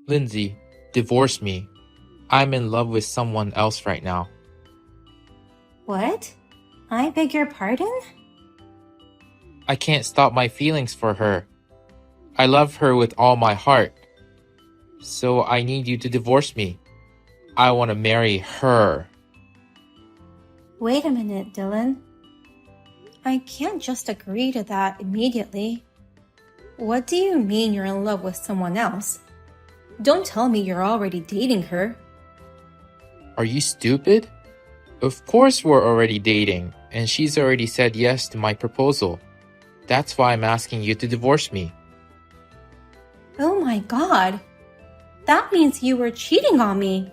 Lindsay, divorce me. I'm in love with someone else right now. What? I beg your pardon? I can't stop my feelings for her. I love her with all my heart. So I need you to divorce me. I want to marry her. Wait a minute, Dylan. I can't just agree to that immediately. What do you mean you're in love with someone else? Don't tell me you're already dating her. Are you stupid? Of course we're already dating, and she's already said yes to my proposal. That's why I'm asking you to divorce me. Oh my god. That means you were cheating on me.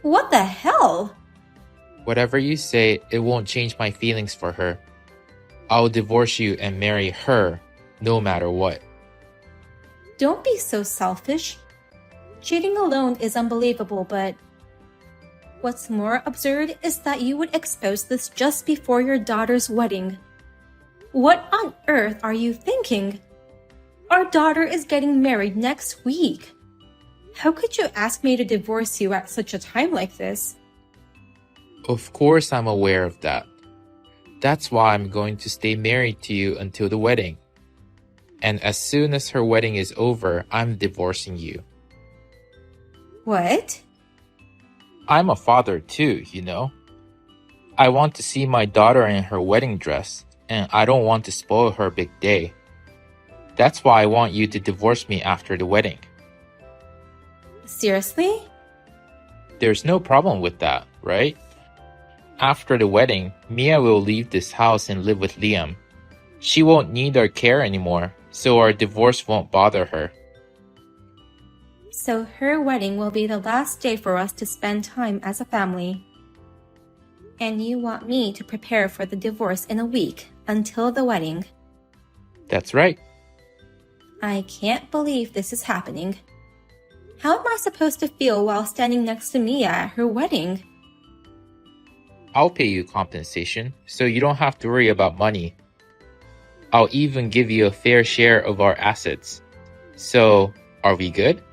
What the hell? Whatever you say, it won't change my feelings for her. I'll divorce you and marry her, no matter what. Don't be so selfish. Cheating alone is unbelievable, but what's more absurd is that you would expose this just before your daughter's wedding. What on earth are you thinking? Our daughter is getting married next week. How could you ask me to divorce you at such a time like this? Of course I'm aware of that. That's why I'm going to stay married to you until the wedding. And as soon as her wedding is over, I'm divorcing you. What? I'm a father too, you know. I want to see my daughter in her wedding dress, and I don't want to spoil her big day. That's why I want you to divorce me after the wedding. Seriously? There's no problem with that, right? After the wedding, Mia will leave this house and live with Liam. She won't need our care anymore, so our divorce won't bother her. So her wedding will be the last day for us to spend time as a family. And you want me to prepare for the divorce in a week until the wedding. That's right. I can't believe this is happening. How am I supposed to feel while standing next to Mia at her wedding? I'll pay you compensation, so you don't have to worry about money. I'll even give you a fair share of our assets. So, are we good?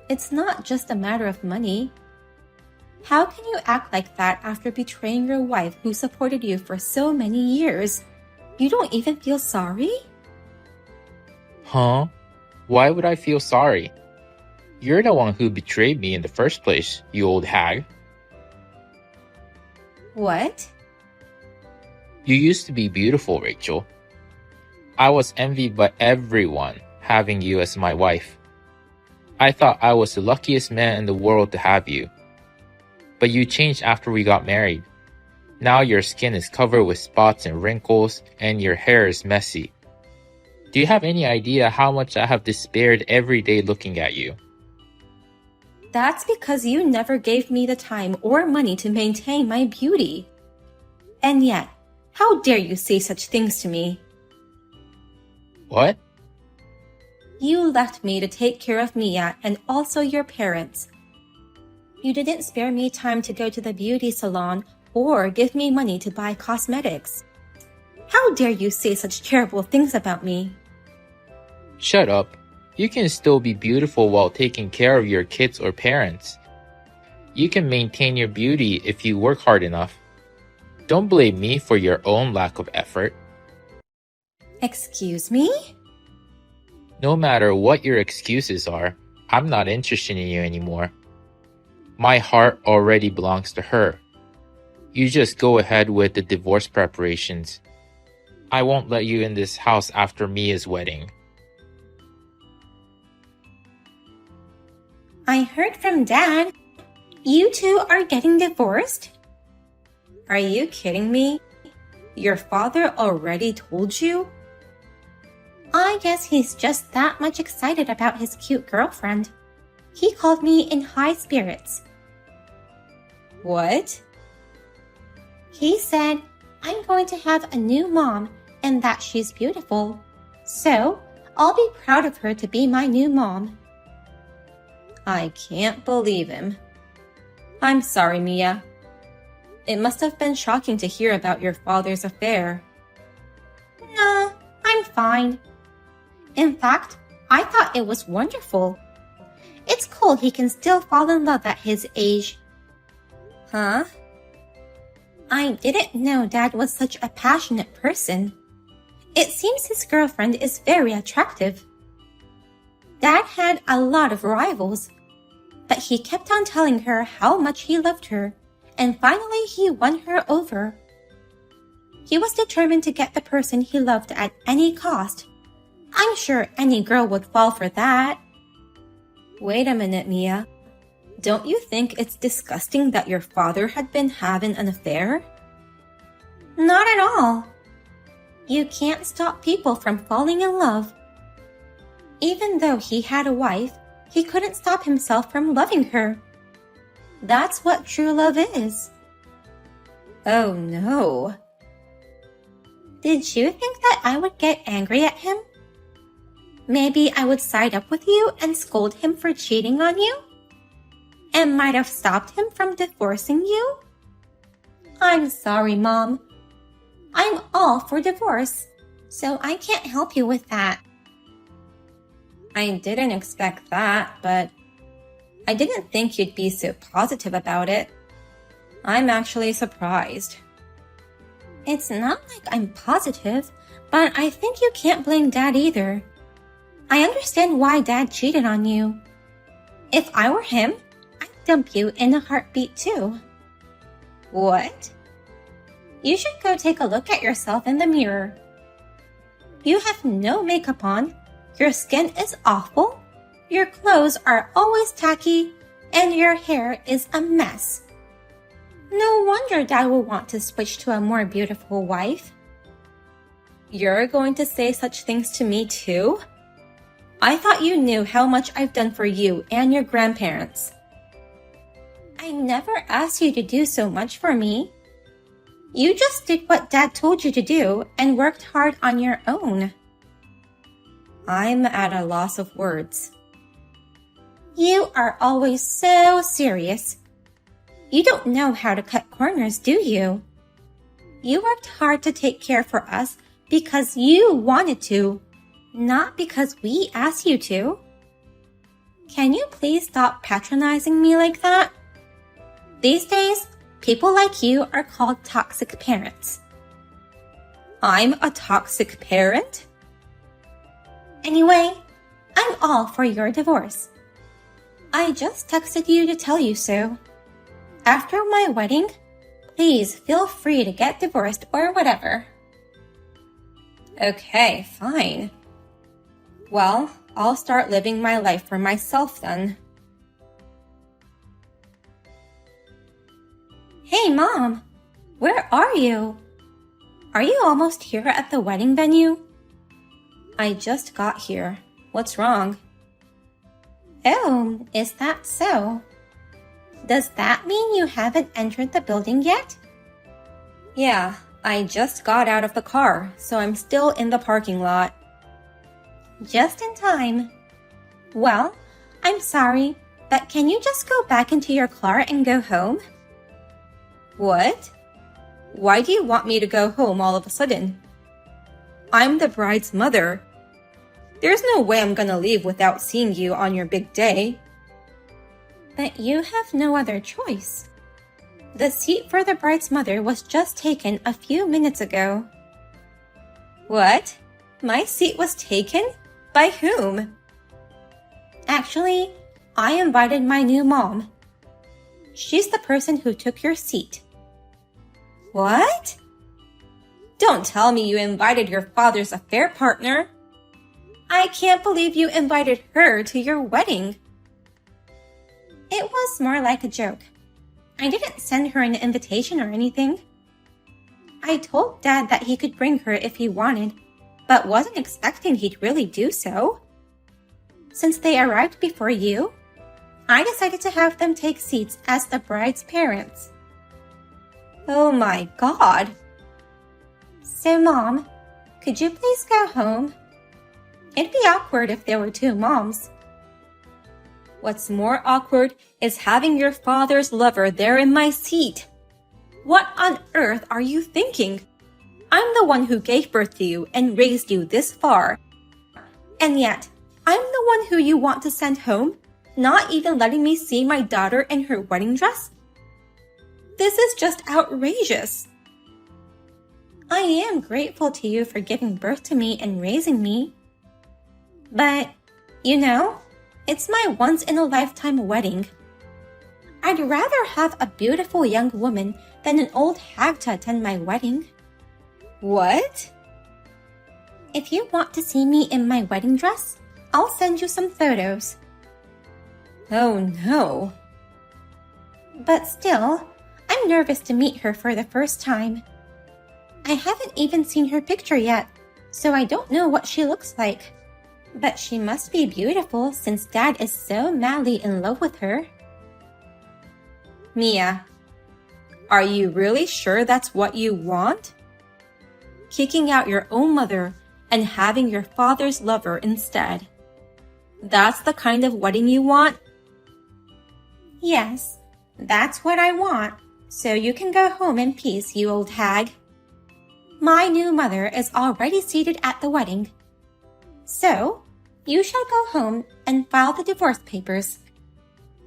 It's not just a matter of money. How can you act like that after betraying your wife who supported you for so many years? You don't even feel sorry? Huh? Why would I feel sorry? You're the one who betrayed me in the first place, you old hag. What? You used to be beautiful, Rachel. I was envied by everyone having you as my wife. I thought I was the luckiest man in the world to have you. But you changed after we got married. Now your skin is covered with spots and wrinkles, and your hair is messy. Do you have any idea how much I have despaired every day looking at you? That's because you never gave me the time or money to maintain my beauty. And yet, how dare you say such things to me? What? You left me to take care of Mia and also your parents. You didn't spare me time to go to the beauty salon or give me money to buy cosmetics. How dare you say such terrible things about me? Shut up. You can still be beautiful while taking care of your kids or parents. You can maintain your beauty if you work hard enough. Don't blame me for your own lack of effort. Excuse me? No matter what your excuses are, I'm not interested in you anymore. My heart already belongs to her. You just go ahead with the divorce preparations. I won't let you in this house after Mia's wedding. I heard from Dad. You two are getting divorced? Are you kidding me? Your father already told you? I guess he's just that much excited about his cute girlfriend. He called me in high spirits. What? He said, I'm going to have a new mom and that she's beautiful. So, I'll be proud of her to be my new mom. I can't believe him. I'm sorry, Mia. It must have been shocking to hear about your father's affair. Nah, I'm fine. In fact, I thought it was wonderful. It's cool he can still fall in love at his age. Huh? I didn't know Dad was such a passionate person. It seems his girlfriend is very attractive. Dad had a lot of rivals, but he kept on telling her how much he loved her, and finally he won her over. He was determined to get the person he loved at any cost. I'm sure any girl would fall for that. Wait a minute, Mia. Don't you think it's disgusting that your father had been having an affair? Not at all. You can't stop people from falling in love. Even though he had a wife, he couldn't stop himself from loving her. That's what true love is. Oh no. Did you think that I would get angry at him? Maybe I would side up with you and scold him for cheating on you? And might have stopped him from divorcing you? I'm sorry, Mom. I'm all for divorce, so I can't help you with that. I didn't expect that, but I didn't think you'd be so positive about it. I'm actually surprised. It's not like I'm positive, but I think you can't blame Dad either. I understand why Dad cheated on you. If I were him, I'd dump you in a heartbeat too. What? You should go take a look at yourself in the mirror. You have no makeup on, your skin is awful, your clothes are always tacky, and your hair is a mess. No wonder Dad will want to switch to a more beautiful wife. You're going to say such things to me too? I thought you knew how much I've done for you and your grandparents. I never asked you to do so much for me. You just did what Dad told you to do and worked hard on your own. I'm at a loss of words. You are always so serious. You don't know how to cut corners, do you? You worked hard to take care for us because you wanted to, not because we asked you to. Can you please stop patronizing me like that? These days, people like you are called toxic parents. I'm a toxic parent? Anyway, I'm all for your divorce. I just texted you to tell you so. After my wedding, please feel free to get divorced or whatever. Okay, fine. Well, I'll start living my life for myself then. Hey, Mom! Where are you? Are you almost here at the wedding venue? I just got here. What's wrong? Oh, is that so? Does that mean you haven't entered the building yet? Yeah, I just got out of the car, so I'm still in the parking lot. Just in time. Well, I'm sorry, but can you just go back into your car and go home? What? Why do you want me to go home all of a sudden? I'm the bride's mother. There's no way I'm gonna leave without seeing you on your big day. But you have no other choice. The seat for the bride's mother was just taken a few minutes ago. What? My seat was taken? By whom? Actually, I invited my new mom. She's the person who took your seat. What? Don't tell me you invited your father's affair partner. I can't believe you invited her to your wedding. It was more like a joke. I didn't send her an invitation or anything. I told Dad that he could bring her if he wanted, but wasn't expecting he'd really do so. Since they arrived before you, I decided to have them take seats as the bride's parents. Oh my God! So, Mom, could you please go home? It'd be awkward if there were two moms. What's more awkward is having your father's lover there in my seat. What on earth are you thinking? I'm the one who gave birth to you and raised you this far. And yet, I'm the one who you want to send home Not even letting me see my daughter in her wedding dress? This is just outrageous. I am grateful to you for giving birth to me and raising me. But, it's my once-in-a-lifetime wedding. I'd rather have a beautiful young woman than an old hag to attend my wedding. What? If you want to see me in my wedding dress, I'll send you some photos. Oh no. But still, I'm nervous to meet her for the first time. I haven't even seen her picture yet, so I don't know what she looks like. But she must be beautiful since Dad is so madly in love with her. Mia, are you really sure that's what you want? Kicking out your own mother and having your father's lover instead. That's the kind of wedding you want? Yes, that's what I want, so you can go home in peace, you old hag. My new mother is already seated at the wedding. So, you shall go home and file the divorce papers.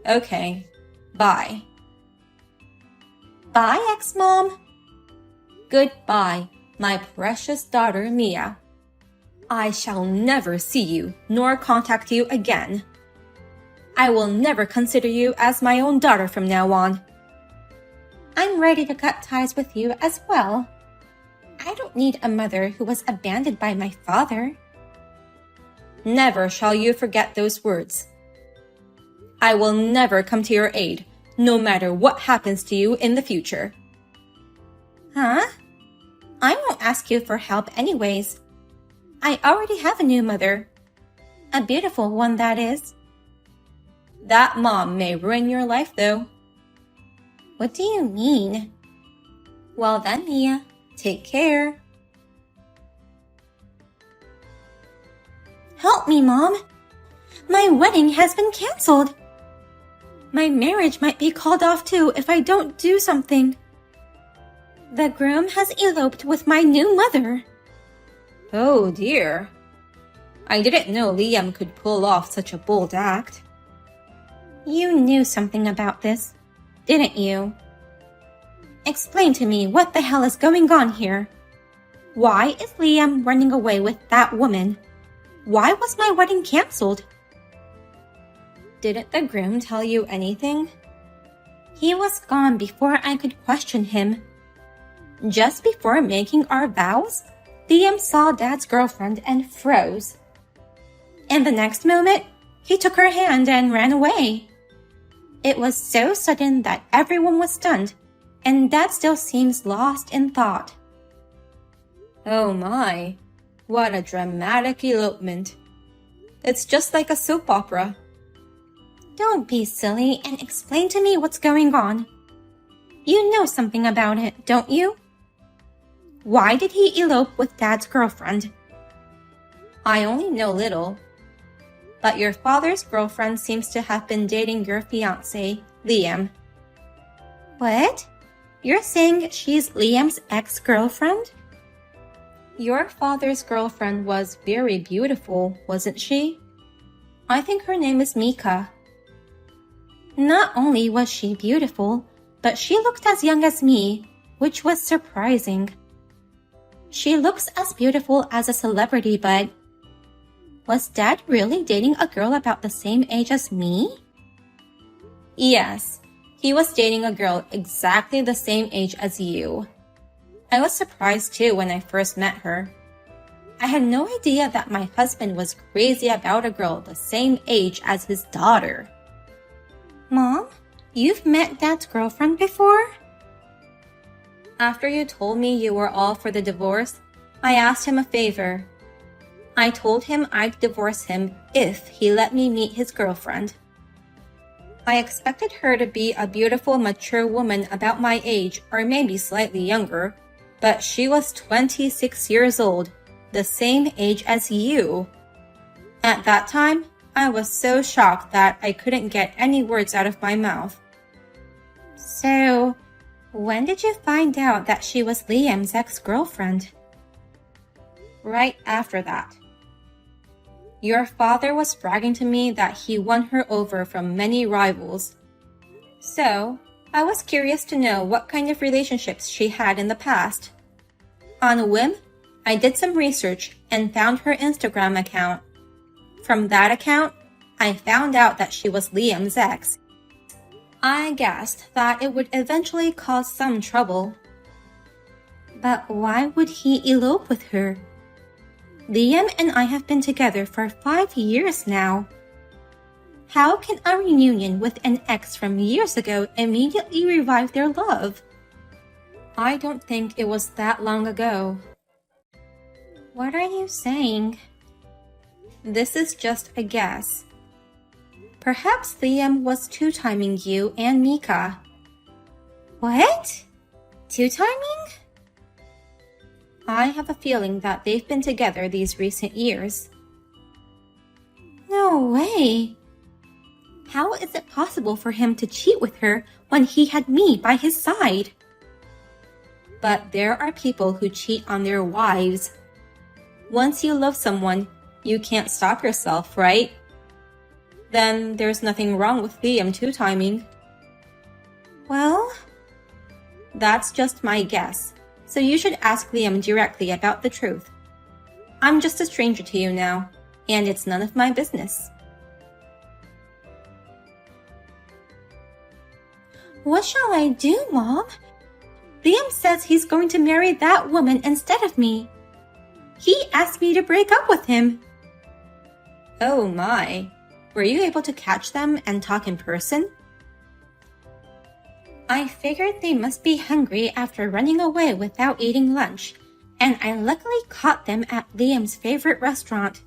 Okay, bye. Bye, ex-mom. Goodbye, my precious daughter Mia. I shall never see you nor contact you again. I will never consider you as my own daughter from now on. I'm ready to cut ties with you as well. I don't need a mother who was abandoned by my father. Never shall you forget those words. I will never come to your aid, no matter what happens to you in the future. Huh? I won't ask you for help anyways. I already have a new mother. A beautiful one, that is. That mom may ruin your life, though. What do you mean? Well then, Mia, take care. Help me, Mom. My wedding has been canceled. My marriage might be called off too if I don't do something. The groom has eloped with my new mother. Oh dear. I didn't know Liam could pull off such a bold act. You knew something about this, didn't you? Explain to me what the hell is going on here. Why is Liam running away with that woman? Why was my wedding canceled? Didn't the groom tell you anything? He was gone before I could question him. Just before making our vows, Liam saw Dad's girlfriend and froze. And the next moment, he took her hand and ran away. It was so sudden that everyone was stunned, and Dad still seems lost in thought. Oh my, what a dramatic elopement. It's just like a soap opera. Don't be silly and explain to me what's going on. You know something about it, don't you? Why did he elope with Dad's girlfriend? I only know little. But your father's girlfriend seems to have been dating your fiancé, Liam. What? You're saying she's Liam's ex-girlfriend? Your father's girlfriend was very beautiful, wasn't she? I think her name is Mika. Not only was she beautiful, but she looked as young as me, which was surprising. She looks as beautiful as a celebrity, but... Was Dad really dating a girl about the same age as me? Yes, he was dating a girl exactly the same age as you. I was surprised too when I first met her. I had no idea that my husband was crazy about a girl the same age as his daughter. Mom, you've met Dad's girlfriend before? After you told me you were all for the divorce, I asked him a favor. I told him I'd divorce him if he let me meet his girlfriend. I expected her to be a beautiful, mature woman about my age or maybe slightly younger, but she was 26 years old, the same age as you. At that time, I was so shocked that I couldn't get any words out of my mouth. So, when did you find out that she was Liam's ex-girlfriend? Right after that. Your father was bragging to me that he won her over from many rivals. So, I was curious to know what kind of relationships she had in the past. On a whim, I did some research and found her Instagram account. From that account, I found out that she was Liam's ex. I guessed that it would eventually cause some trouble. But why would he elope with her? Liam and I have been together for 5 years now. How can a reunion with an ex from years ago immediately revive their love? I don't think it was that long ago. What are you saying? This is just a guess. Perhaps Liam was two-timing you and Mika. What? Two-timing? I have a feeling that they've been together these recent years. No way! How is it possible for him to cheat with her when he had me by his side? But there are people who cheat on their wives. Once you love someone, you can't stop yourself, right? Then there's nothing wrong with Liam two-timing. Well, that's just my guess, so you should ask Liam directly about the truth. I'm just a stranger to you now, and it's none of my business. What shall I do, Mom? Liam says he's going to marry that woman instead of me. He asked me to break up with him. Oh my. Were you able to catch them and talk in person? I figured they must be hungry after running away without eating lunch, and I luckily caught them at Liam's favorite restaurant.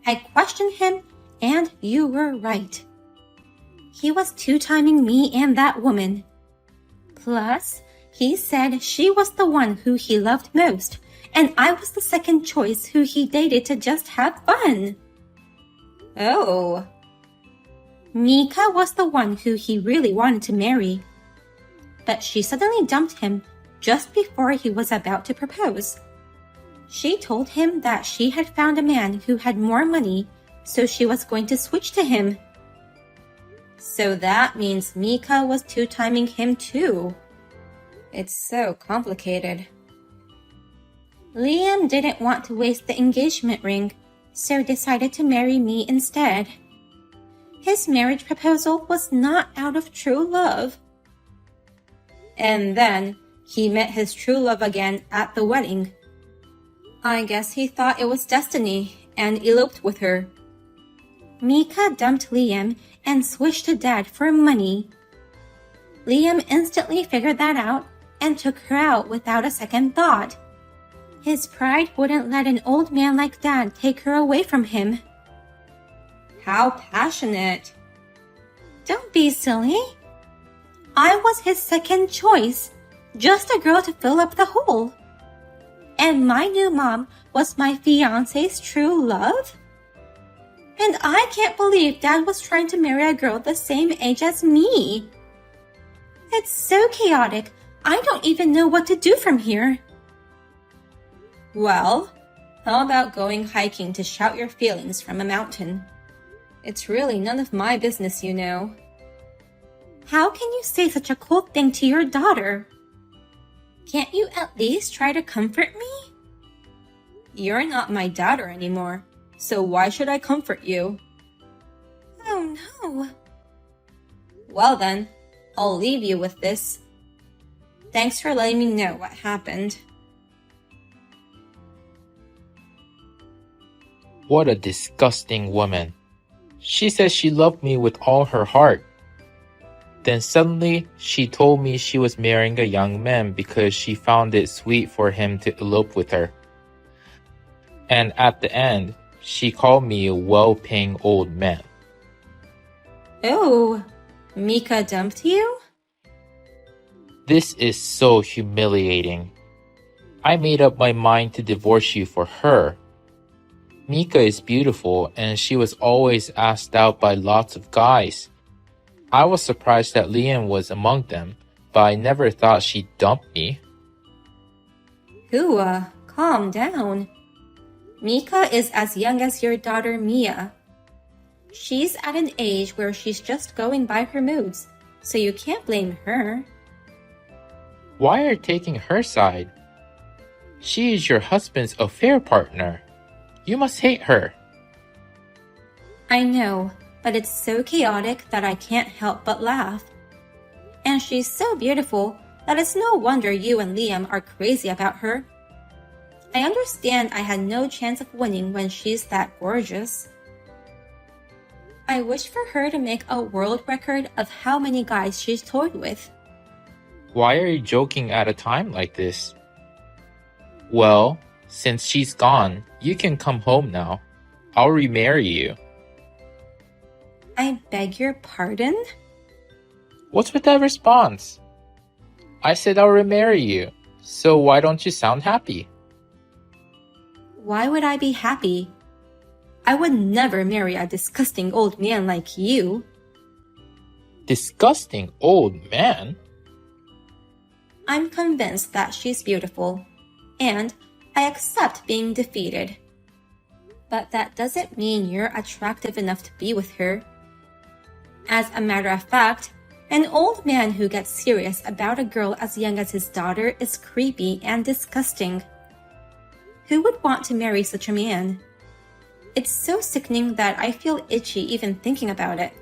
I questioned him, and you were right. He was two-timing me and that woman. Plus, he said she was the one who he loved most, and I was the second choice who he dated to just have fun. Oh. Mika was the one who he really wanted to marry. But she suddenly dumped him just before he was about to propose. She told him that she had found a man who had more money, so she was going to switch to him. So that means Mika was two-timing him too. It's so complicated. Liam didn't want to waste the engagement ring, so decided to marry me instead. His marriage proposal was not out of true love. And then he met his true love again at the wedding. I guess he thought it was destiny and eloped with her. Mika dumped Liam and switched to Dad for money. Liam instantly figured that out and took her out without a second thought. His pride wouldn't let an old man like Dad take her away from him. How passionate. Don't be silly. I was his second choice, just a girl to fill up the hole. And my new mom was my fiancé's true love? And I can't believe Dad was trying to marry a girl the same age as me. It's so chaotic, I don't even know what to do from here. Well, how about going hiking to shout your feelings from a mountain? It's really none of my business, you know. How can you say such a cold thing to your daughter? Can't you at least try to comfort me? You're not my daughter anymore, so why should I comfort you? Oh no. Well then, I'll leave you with this. Thanks for letting me know what happened. What a disgusting woman. She said she loved me with all her heart. Then suddenly, she told me she was marrying a young man because she found it sweet for him to elope with her. And at the end, she called me a well-paying old man. Oh, Mika dumped you? This is so humiliating. I made up my mind to divorce you for her. Mika is beautiful and she was always asked out by lots of guys. I was surprised that Liam was among them, but I never thought she'd dump me. Hua, calm down. Mika is as young as your daughter Mia. She's at an age where she's just going by her moods, so you can't blame her. Why are you taking her side? She is your husband's affair partner. You must hate her. I know, but it's so chaotic that I can't help but laugh. And she's so beautiful that it's no wonder you and Liam are crazy about her. I understand I had no chance of winning when she's that gorgeous. I wish for her to make a world record of how many guys she's toyed with. Why are you joking at a time like this? Well, since she's gone, you can come home now. I'll remarry you. I beg your pardon? What's with that response? I said I'll remarry you, so why don't you sound happy? Why would I be happy? I would never marry a disgusting old man like you. Disgusting old man? I'm convinced that she's beautiful, and I accept being defeated. But that doesn't mean you're attractive enough to be with her. As a matter of fact, an old man who gets serious about a girl as young as his daughter is creepy and disgusting. Who would want to marry such a man? It's so sickening that I feel itchy even thinking about it.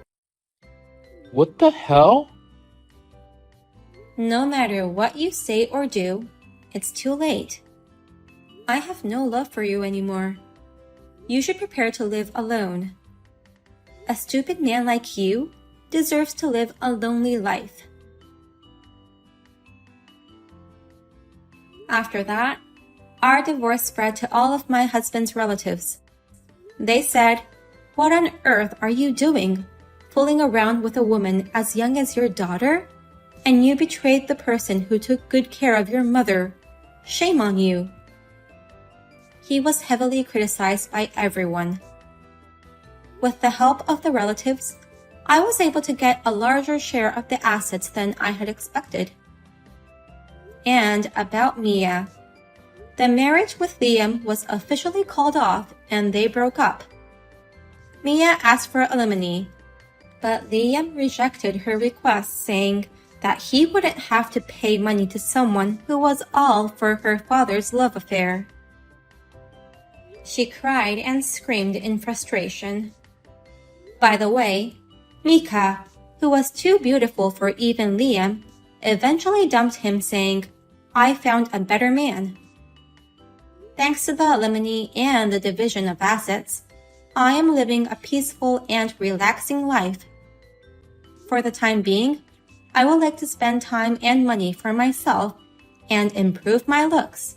What the hell? No matter what you say or do, it's too late. I have no love for you anymore. You should prepare to live alone. A stupid man like you deserves to live a lonely life. After that, our divorce spread to all of my husband's relatives. They said, "What on earth are you doing? Fooling around with a woman as young as your daughter? And you betrayed the person who took good care of your mother. Shame on you." He was heavily criticized by everyone. With the help of the relatives, I was able to get a larger share of the assets than I had expected. And about Mia. The marriage with Liam was officially called off and they broke up. Mia asked for alimony, but Liam rejected her request, saying that he wouldn't have to pay money to someone who was all for her father's love affair. She cried and screamed in frustration. By the way, Mika, who was too beautiful for even Liam, eventually dumped him, saying, "I found a better man." Thanks to the alimony and the division of assets, I am living a peaceful and relaxing life. For the time being, I would like to spend time and money for myself and improve my looks.